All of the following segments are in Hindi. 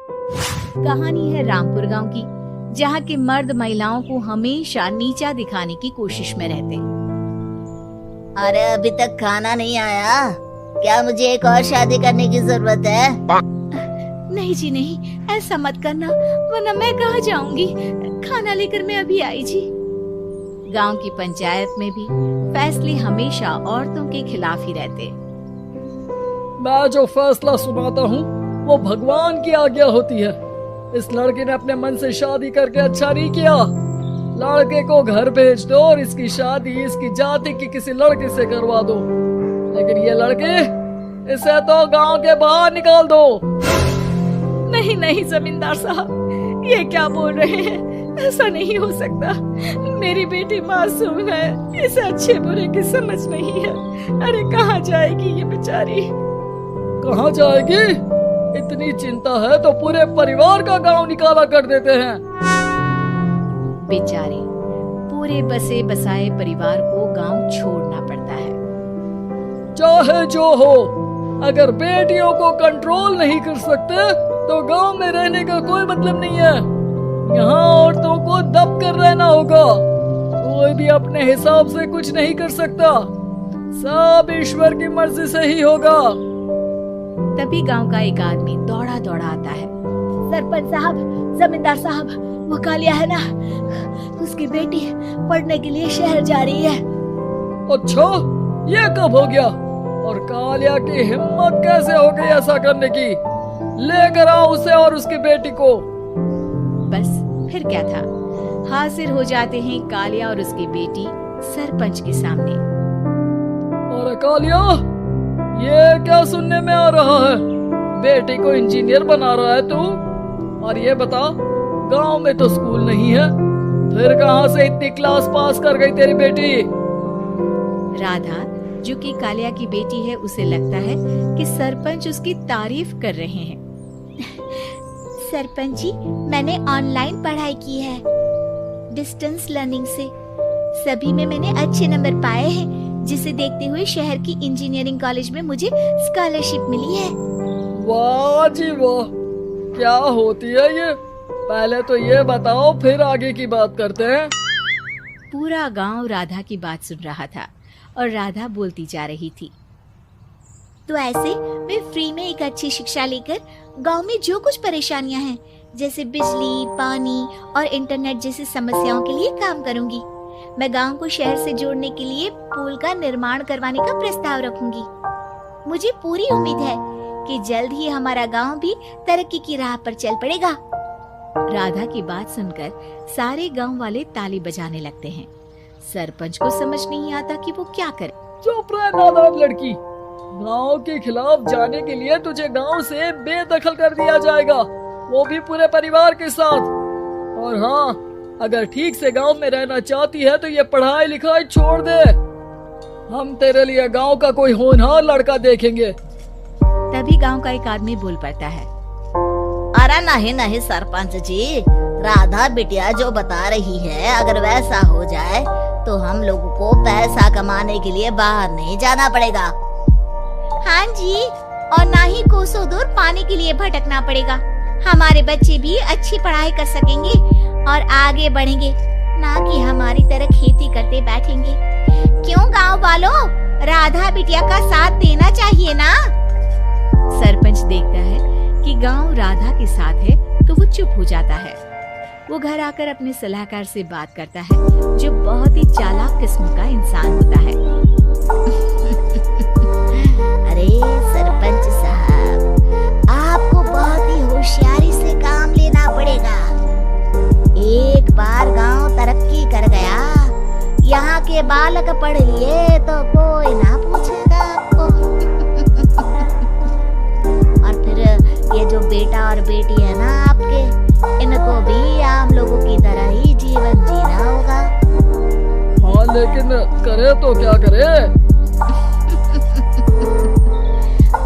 कहानी है रामपुर गांव की, जहाँ के मर्द महिलाओं को हमेशा नीचा दिखाने की कोशिश में रहते। अरे अभी तक खाना नहीं आया, क्या मुझे एक और शादी करने की जरूरत है? नहीं जी नहीं, ऐसा मत करना, वरना मैं कहाँ जाऊंगी। खाना लेकर मैं अभी आई जी। गांव की पंचायत में भी फैसले हमेशा औरतों के खिलाफ ही रहते। मैं जो फैसला सुनाता हूँ वो भगवान की आज्ञा होती है। इस लड़के ने अपने मन से शादी करके अच्छा नहीं किया। लड़के को घर भेज दो और इसकी शादी इसकी जाति की किसी लड़के से करवा दो, लेकिन ये लड़के, इसे तो गांव के बाहर निकाल दो। नहीं नहीं जमींदार साहब, ये क्या बोल रहे हैं? ऐसा नहीं हो सकता। मेरी बेटी मासूम है, इसे अच्छे बुरे की समझ नहीं है। अरे कहाँ जाएगी ये बेचारी? कहाँ जाएगी? इतनी चिंता है तो पूरे परिवार का गांव निकाला कर देते हैं। बेचारे पूरे बसे बसाए परिवार को गांव छोड़ना पड़ता है। चाहे जो हो, अगर बेटियों को कंट्रोल नहीं कर सकते तो गांव में रहने का कोई मतलब नहीं है। यहाँ औरतों को दब कर रहना होगा। कोई भी अपने हिसाब से कुछ नहीं कर सकता, सब ईश्वर की मर्जी से ही होगा। तभी गांव का एक आदमी दौड़ा दौड़ा आता है। सरपंच साहब, जमींदार साहब, वो कालिया है ना, उसकी बेटी पढ़ने के लिए शहर जा रही है। अच्छा, ये कब हो गया? और कालिया की हिम्मत कैसे हो गई ऐसा करने की? लेकर आओ उसे और उसकी बेटी को। बस फिर क्या था, हाजिर हो जाते हैं कालिया और उसकी बेटी सरपंच के सामने। और कालिया, ये क्या सुनने में आ रहा है? बेटी को इंजीनियर बना रहा है तू? और ये बता, गांव में तो स्कूल नहीं है, फिर कहां से इतनी क्लास पास कर गई तेरी बेटी? राधा, जो कि कालिया की बेटी है, उसे लगता है कि सरपंच उसकी तारीफ कर रहे हैं। सरपंच जी, मैंने ऑनलाइन पढ़ाई की है, डिस्टेंस लर्निंग से। सभी में मैंने अच्छे नंबर पाए हैं, जिसे देखते हुए शहर की इंजीनियरिंग कॉलेज में मुझे स्कॉलरशिप मिली है। वाह जी वाह, क्या होती है ये? पहले तो ये बताओ, फिर आगे की बात करते हैं। पूरा गांव राधा की बात सुन रहा था और राधा बोलती जा रही थी। तो ऐसे मैं फ्री में एक अच्छी शिक्षा लेकर गांव में जो कुछ परेशानियां हैं, जैसे बिजली, पानी और इंटरनेट जैसी समस्याओं के लिए काम करूंगी। मैं गांव को शहर से जोड़ने के लिए पुल का निर्माण करवाने का प्रस्ताव रखूंगी। मुझे पूरी उम्मीद है कि जल्द ही हमारा गांव भी तरक्की की राह पर चल पड़ेगा। राधा की बात सुनकर सारे गांव वाले ताली बजाने लगते हैं। सरपंच को समझ नहीं आता कि वो क्या करे। चुप रह नादान लड़की, गांव के खिलाफ जाने के लिए तुझे गांव से बेदखल कर दिया जाएगा, वो भी पूरे परिवार के साथ। और हाँ, अगर ठीक से गांव में रहना चाहती है तो ये पढ़ाई लिखाई छोड़ दे। हम तेरे लिए गांव का कोई होनहार लड़का देखेंगे। तभी गांव का एक आदमी बोल पड़ता है। अरे नहीं नहीं सरपंच जी, राधा बिटिया जो बता रही है, अगर वैसा हो जाए तो हम लोगों को पैसा कमाने के लिए बाहर नहीं जाना पड़ेगा। हाँ जी, और ना ही कोसों दूर पानी के लिए भटकना पड़ेगा। हमारे बच्चे भी अच्छी पढ़ाई कर सकेंगे और आगे बढ़ेंगे, ना कि हमारी तरह खेती करते बैठेंगे। क्यों गांव वालों, राधा बिटिया का साथ देना चाहिए ना। सरपंच देखता है कि गांव राधा के साथ है तो वो चुप हो जाता है। वो घर आकर अपने सलाहकार से बात करता है, जो बहुत ही चालाक किस्म का इंसान होता है। अरे सरपंच साहब, आपको बहुत ही होशियारी से काम लेना पड़ेगा। एक बार गांव तरक्की कर गया, यहाँ के बालक पढ़ लिए तो कोई ना पूछेगा आपको। और फिर ये जो बेटा और बेटी है ना आपके, इनको भी आम लोगों की तरह ही जीवन जीना होगा। हाँ, लेकिन करे तो क्या करे?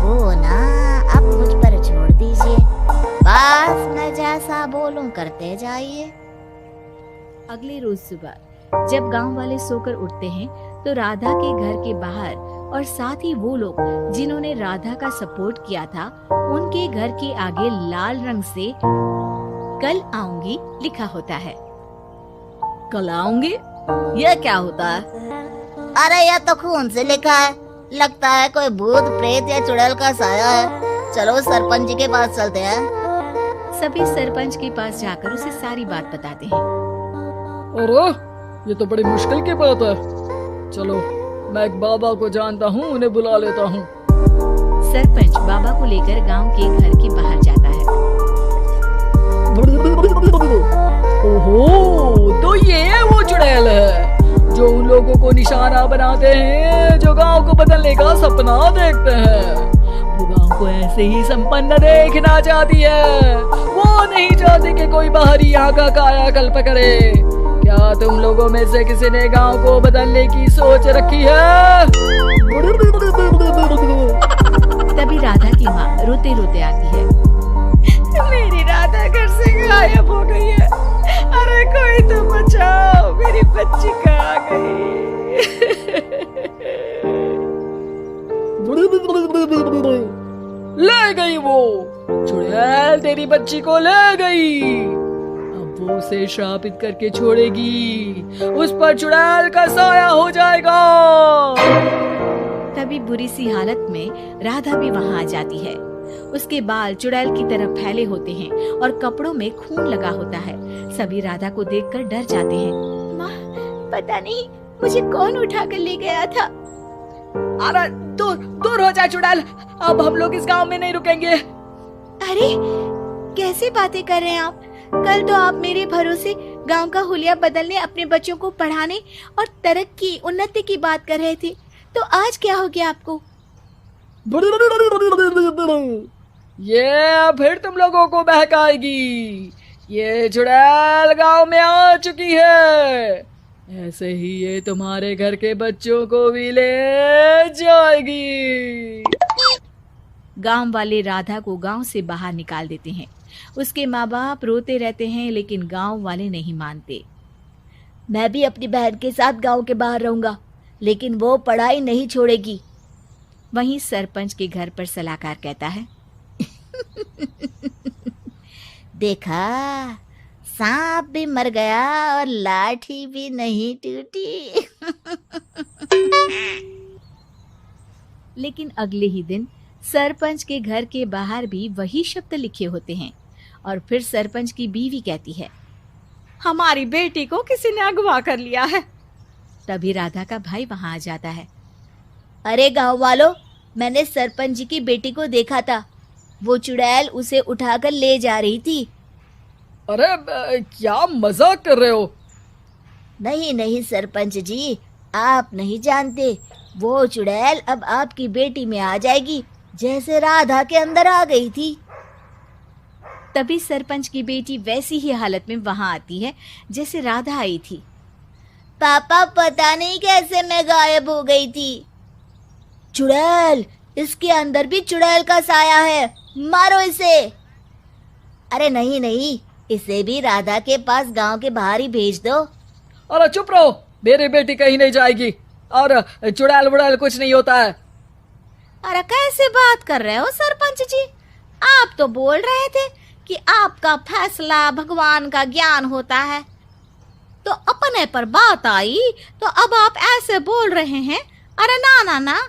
वो ना अब मुझ पर छोड़ दीजिए, बस मैं जैसा बोलूं करते जाइए। अगले रोज सुबह जब गांव वाले सोकर उठते हैं तो राधा के घर के बाहर और साथ ही वो लोग जिन्होंने राधा का सपोर्ट किया था उनके घर के आगे लाल रंग से कल आऊंगी लिखा होता है। कल आऊंगी, यह क्या होता है? अरे यह तो खून से लिखा है, लगता है कोई भूत प्रेत या चुड़ैल का साया है। चलो सरपंच जी के पास चलते हैं। सभी सरपंच के पास जाकर उसे सारी बात बताते हैं। अरे ये तो बड़ी मुश्किल की बात है। चलो मैं एक बाबा को जानता हूँ, उन्हें बुला लेता हूँ। सरपंच बाबा को लेकर गांव के घर के बाहर जाता है। ओहो, तो ये वो चुड़ैल है जो उन लोगों को निशाना बनाते हैं जो गांव को बदलने का सपना देखते हैं। वो गांव को ऐसे ही संपन्न देखना चाहती है। वो नहीं चाहती कि कोई बाहरी यहाँ का कायाकल्प करे। क्या तुम लोगों में से किसी ने गांव को बदलने की सोच रखी है? तभी राधा की माँ रोते रोते आती है। मेरी राधा घर से गायब हो गई है। अरे कोई तो बचाओ, मेरी बच्ची कहाँ गई? ले गई वो चुड़ैल, तेरी बच्ची को ले गई। अब वो उसे श्रापित करके छोड़ेगी, उस पर चुड़ैल का साया हो जाएगा। तभी बुरी सी हालत में राधा भी वहाँ आ जाती है। उसके बाल चुड़ैल की तरफ फैले होते हैं और कपड़ों में खून लगा होता है। सभी राधा को देखकर डर जाते हैं। माँ, पता नहीं मुझे कौन उठा कर ले गया था। अरे दूर दूर हो जा चुड़ैल, अब हम लोग इस गांव में नहीं रुकेंगे। अरे कैसी बातें कर रहे हैं आप? कल तो आप मेरे भरोसे गांव का हुलिया बदलने, अपने बच्चों को पढ़ाने और तरक्की उन्नति की बात कर रहे थे, तो आज क्या हो गया आपको? ये फिर तुम लोगों को बहकाएगी। ये चुड़ैल गांव में आ चुकी है, ऐसे ही ये तुम्हारे घर के बच्चों को भी ले जाएगी। गांव वाले राधा को गांव से बाहर निकाल देते हैं। उसके माँ बाप रोते रहते हैं लेकिन गांव वाले नहीं मानते। मैं भी अपनी बहन के साथ गांव के बाहर रहूंगा, लेकिन वो पढ़ाई नहीं छोड़ेगी। वहीं सरपंच के घर पर सलाहकार कहता है। देखा, सांप भी मर गया और लाठी भी नहीं टूटी। लेकिन अगले ही दिन सरपंच के घर के बाहर भी वही शब्द लिखे होते हैं और फिर सरपंच की बीवी कहती है, हमारी बेटी को किसी ने अगवा कर लिया है। तभी राधा का भाई वहां आ जाता है। अरे गांव वालों, मैंने सरपंच जी की बेटी को देखा था। वो चुड़ैल उसे उठाकर ले जा रही थी। अरे क्या मजाक कर रहे हो? नहीं नहीं सरपंच जी, आप नहीं जानते। वो चुड़ैल अब आपकी बेटी में आ जाएगी, जैसे राधा के अंदर आ गई थी। तभी सरपंच की बेटी वैसी ही हालत में वहां आती है जैसे राधा आई थी। पापा, पता नहीं कैसे मैं गायब हो गई थी। चुड़ैल, इसके अंदर भी चुड़ैल का साया है, मारो इसे। अरे नहीं नहीं, इसे भी राधा के पास गांव के बाहर ही भेज दो। अरे चुप रहो, मेरी बेटी कहीं नहीं जाएगी और चुड़ैल बुड़ैल कुछ नहीं होता है। अरे कैसे बात कर रहे हो सरपंच जी? आप तो बोल रहे थे कि आपका फैसला भगवान का ज्ञान होता है, तो अपने पर बात आई तो अब आप ऐसे बोल रहे हैं। अरे ना ना ना,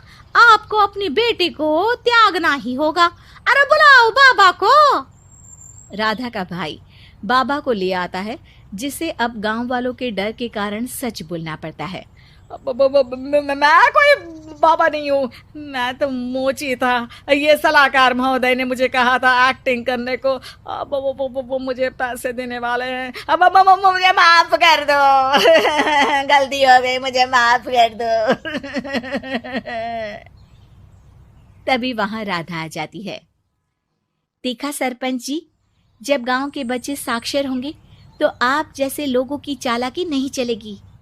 आपको अपनी बेटी को त्यागना ही होगा। अरे बुलाओ बाबा को। राधा का भाई बाबा को ले आता है, जिसे अब गांव वालों के डर के कारण सच बोलना पड़ता है। मैं कोई बाबा नहीं हूँ, मैं तो मोची था। ये सलाहकार महोदय ने मुझे कहा था एक्टिंग करने को। अब वो मुझे पैसे देने वाले हैं। अब मुझे माफ कर दो। गलती हो गई, मुझे माफ कर दो। तभी वहां राधा आ जाती है। देखा सरपंच जी, जब गांव के बच्चे साक्षर होंगे तो आप जैसे लोगों की चालाकी नहीं चलेगी।